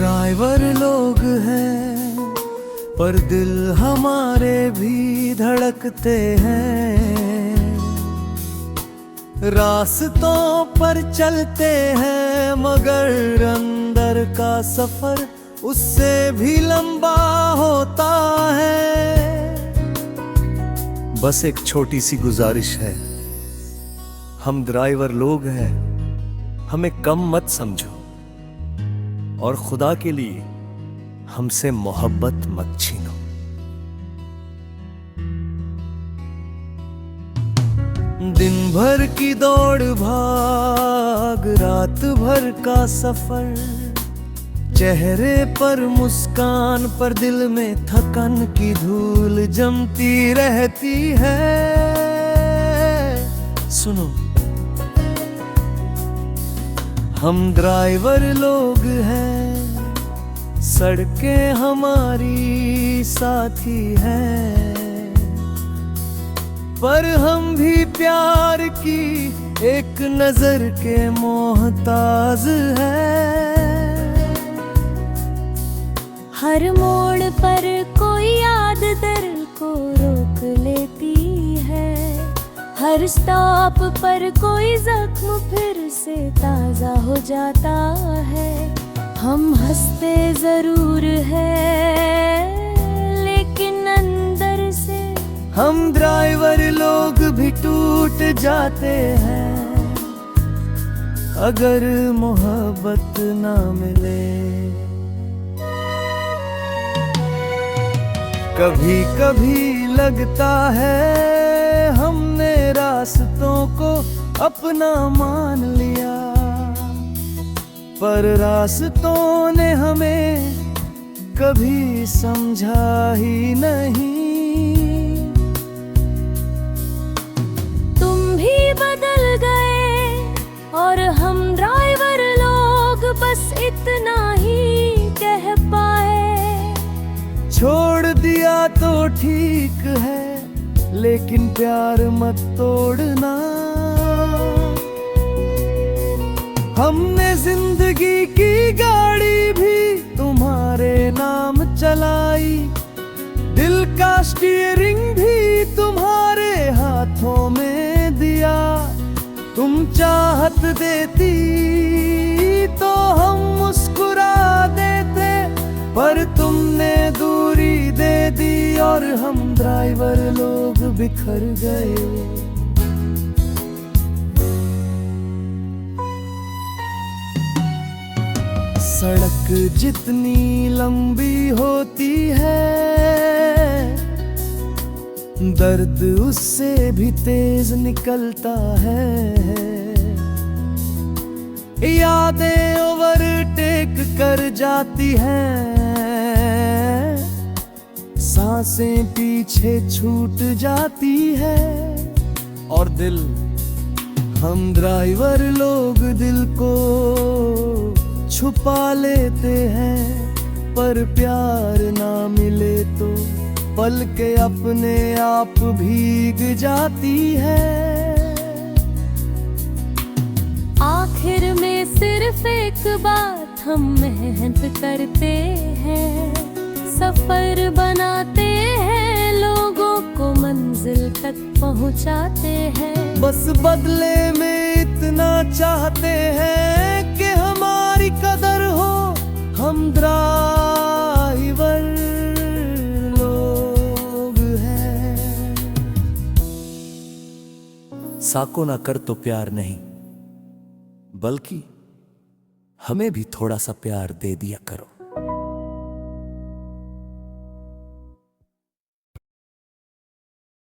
Driver लोग हैं पर दिल हमारे भी धड़कते हैं। रास्तों पर चलते हैं मगर अंदर का सफर उससे भी लंबा होता है। बस एक छोटी सी गुजारिश है, हम ड्राइवर लोग हैं, हमें कम मत समझो और खुदा के लिए हमसे मोहब्बत मत छीनो। दिन भर की दौड़ भाग, रात भर का सफर, चेहरे पर मुस्कान पर दिल में थकन की धूल जमती रहती है। सुनो, हम ड्राइवर लोग हैं, सड़कें हमारी साथी हैं, पर हम भी प्यार की एक नजर के मोहताज हैं। हर मोड़ पर कोई याद दिल को रोक लेती है, हर स्टॉप पर कोई जख्म फिर से ताजा हो जाता है। हम हंसते जरूर हैं लेकिन अंदर से हम ड्राइवर लोग भी टूट जाते हैं अगर मोहब्बत ना मिले। कभी कभी लगता है हमने रास्तों को अपना मान लिया, पर रास्तों ने हमें कभी समझा ही नहीं। तुम भी बदल गए और हम ड्राइवर लोग बस इतना ही कह पाए। छोड़ दिया तो ठीक है लेकिन प्यार मत तोड़ना। हमने जिंदगी की गाड़ी भी तुम्हारे नाम चलाई, दिल का स्टीयरिंग भी तुम्हारे हाथों में दिया। तुम चाहत देती तो हम मुस्कुरा देते, पर तुमने दूरी दे दी और हम ड्राइवर लोग बिखर गए। सड़क जितनी लंबी होती है दर्द उससे भी तेज निकलता है। यादें ओवरटेक कर जाती हैं, सांसें पीछे छूट जाती है और दिल, हम ड्राइवर लोग दिल को छुपा लेते हैं, पर प्यार ना मिले तो पल के अपने आप भीग जाती है। आखिर में सिर्फ एक बात हम मेहनत करते हैं, सफर बनाते हैं, लोगों को मंजिल तक पहुंचाते हैं। बस बदले में इतना चाहते हैं कि हमारी कदर हो, हम ड्राइवर लोग हैं। साको ना कर तो प्यार नहीं, बल्कि हमें भी थोड़ा सा प्यार दे दिया करो।